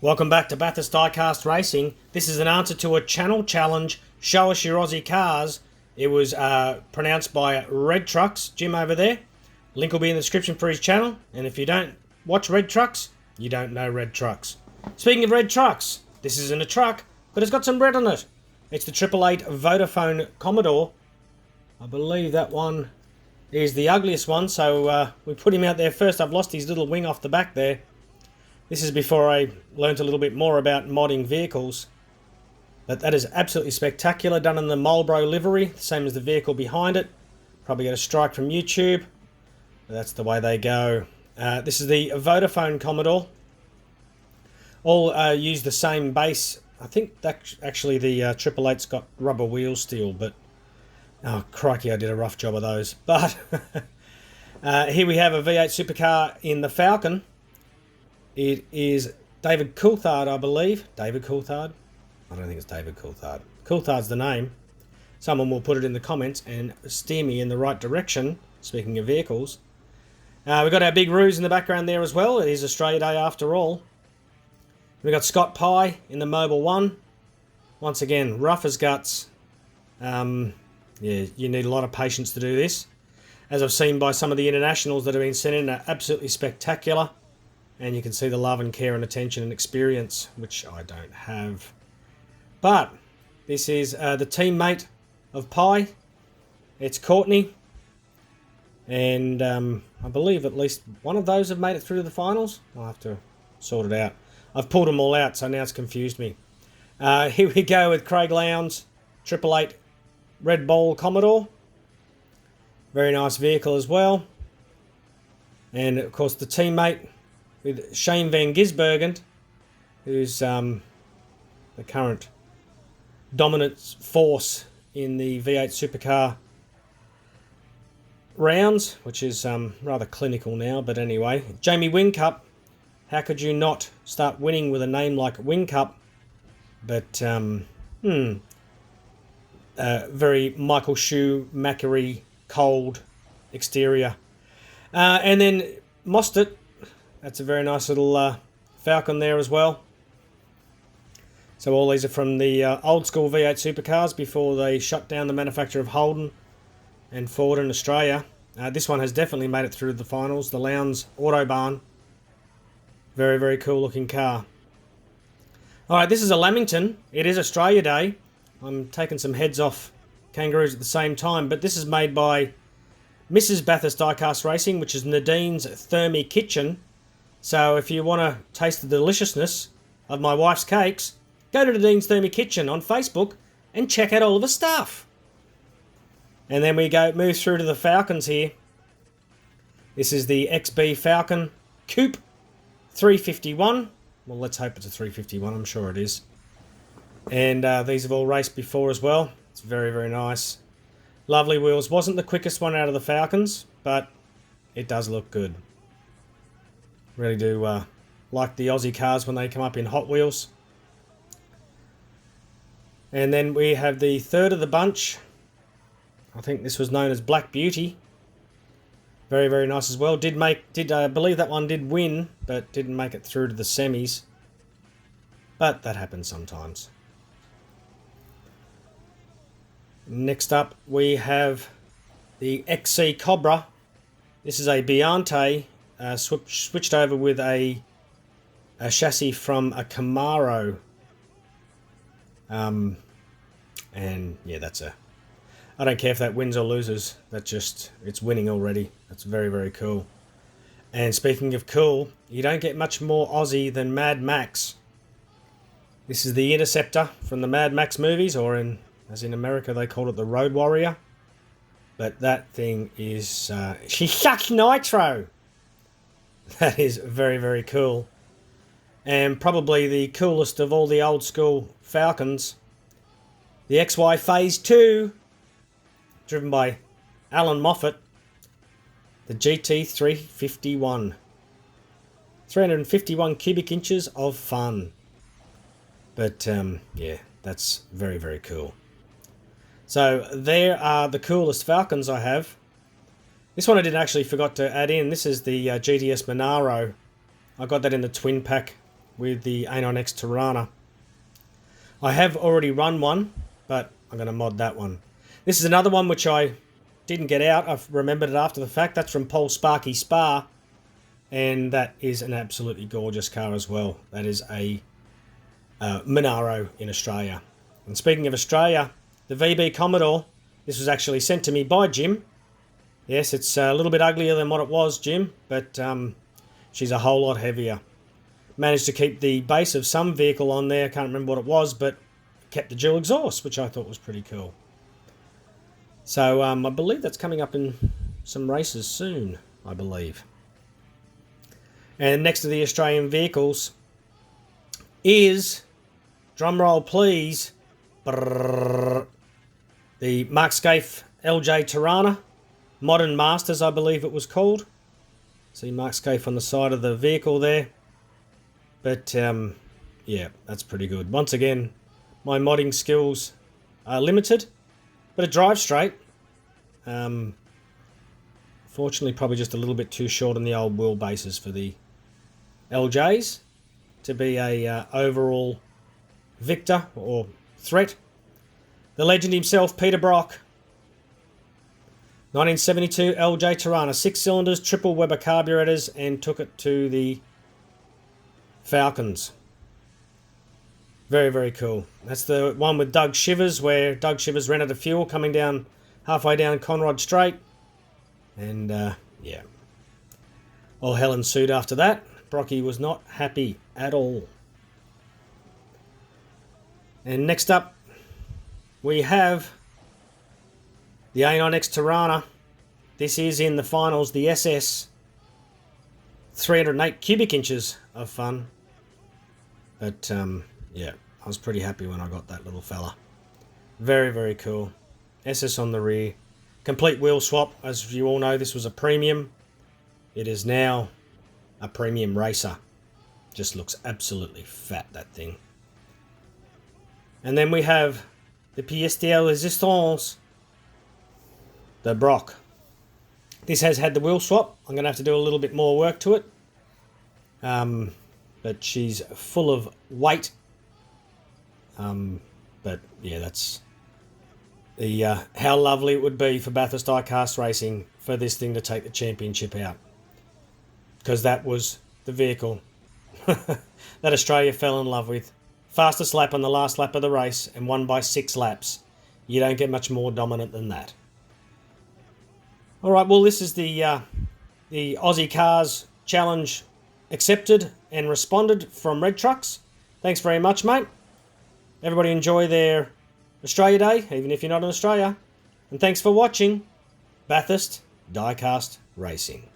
Welcome back to Bathurst Diecast Racing. This is an answer to a channel challenge. Show us your Aussie cars. It was pronounced by Redtrux, Jim over there. Link will be in the description for his channel. And if you don't watch Redtrux, you don't know Redtrux. Speaking of Redtrux, this isn't a truck, but it's got some red on it. It's the 888 Vodafone Commodore. I believe that one is the ugliest one, so we put him out there first. I've lost his little wing off the back there. This is before I learnt a little bit more about modding vehicles. But that is absolutely spectacular, done in the Marlboro livery, same as the vehicle behind it. Probably get a strike from YouTube. But that's the way they go. This is the Vodafone Commodore. All use the same base. I think that actually the 888's got rubber wheel steel, but oh crikey, I did a rough job of those. But here we have a V8 supercar in the Falcon. It is David Coulthard, I believe. David Coulthard? I don't think it's David Coulthard. Coulthard's the name. Someone will put it in the comments and steer me in the right direction, speaking of vehicles. We've got our big ruse in the background there as well. It is Australia Day after all. We've got Scott Pye in the Mobile 1. Once again, rough as guts. Yeah, you need a lot of patience to do this. As I've seen by some of the internationals that have been sent in, are absolutely spectacular. And you can see the love and care and attention and experience, which I don't have. But this is the teammate of Pye. It's Courtney. And I believe at least one of those have made it through to the finals. I'll have to sort it out. I've pulled them all out, so now it's confused me. Here we go with Craig Lowndes, 888 Red Bull Commodore. Very nice vehicle as well. And of course the teammate with Shane Van Gisbergen, who's the current dominant force in the V8 supercar rounds, which is rather clinical now, but anyway. Jamie Whincup, how could you not start winning with a name like Whincup? But, very Michael Schumacher-y, cold exterior. And then Mostert. That's a very nice little Falcon there as well. So all these are from the old school V8 supercars before they shut down the manufacture of Holden and Ford in Australia. This one has definitely made it through the finals. The Lowndes Autobahn. Very, very cool looking car. Alright, this is a Lamington. It is Australia Day. I'm taking some heads off kangaroos at the same time. But this is made by Mrs. Bathurst Diecast Racing, which is Nadine's Thermy Kitchen. So if you want to taste the deliciousness of my wife's cakes, go to Nadine's Thermy Kitchen on Facebook and check out all of the stuff. And then we move through to the Falcons here. This is the XB Falcon Coupe 351. Well, let's hope it's a 351. I'm sure it is. And these have all raced before as well. It's very, very nice. Lovely wheels. Wasn't the quickest one out of the Falcons, but it does look good. Really do like the Aussie cars when they come up in Hot Wheels. And then we have the third of the bunch. I think this was known as Black Beauty. Very, very nice as well. I believe that one did win, but didn't make it through to the semis. But that happens sometimes. Next up, we have the XC Cobra. This is a Biante switched over with a chassis from a Camaro. And yeah, I don't care if that wins or loses. It's winning already. That's very, very cool. And speaking of cool, you don't get much more Aussie than Mad Max. This is the Interceptor from the Mad Max movies, or as in America they called it the Road Warrior. But that thing is, she sucks nitro. That is very, very cool. And probably the coolest of all the old school Falcons. The XY Phase 2. Driven by Alan Moffat. The GT351. 351 cubic inches of fun. But, yeah, that's very, very cool. So, there are the coolest Falcons I have. This one I didn't actually forgot to add in. This is the GTS Manaro. I got that in the twin pack with the A9X Tirana. I have already run one, but I'm going to mod that one. This is another one which I didn't get out. I've remembered it after the fact. That's from Paul Sparky Spa. And that is an absolutely gorgeous car as well. That is a Manaro in Australia. And speaking of Australia, the VB Commodore, this was actually sent to me by Jim. Yes, it's a little bit uglier than what it was, Jim, but she's a whole lot heavier. Managed to keep the base of some vehicle on there, can't remember what it was, but kept the dual exhaust, which I thought was pretty cool. So I believe that's coming up in some races soon, I believe. And next to the Australian vehicles is, drumroll please, the Mark Scaife LJ Tirana, Modern Masters I believe it was called. See Mark Scaife on the side of the vehicle there. But yeah, that's pretty good. Once again, my modding skills are limited, but it drives straight. Fortunately, probably just a little bit too short on the old wheelbases for the LJs to be a overall victor or threat. The legend himself, Peter Brock. 1972 LJ Tirana, 6 cylinders, triple Weber carburetors, and took it to the Falcons. Very, very cool. That's the one with Doug Shivers, where Doug Shivers ran out of fuel coming down halfway down Conrod Straight. And yeah, all hell ensued after that. Brocky was not happy at all. And next up, we have the A9X Tirana. This is in the finals, the SS. 308 cubic inches of fun. But yeah, I was pretty happy when I got that little fella. Very, very cool. SS on the rear. Complete wheel swap. As you all know, this was a premium. It is now a premium racer. Just looks absolutely fat, that thing. And then we have the pièce de résistance, the Brock. This has had the wheel swap. I'm going to have to do a little bit more work to it. But she's full of weight. But yeah, that's the how lovely it would be for Bathurst Diecast Racing for this thing to take the championship out. Because that was the vehicle that Australia fell in love with. Fastest lap on the last lap of the race and won by 6 laps. You don't get much more dominant than that. Alright, well this is the Aussie Cars Challenge accepted and responded from Redtrux. Thanks very much, mate. Everybody enjoy their Australia Day, even if you're not in Australia. And thanks for watching Bathurst Diecast Racing.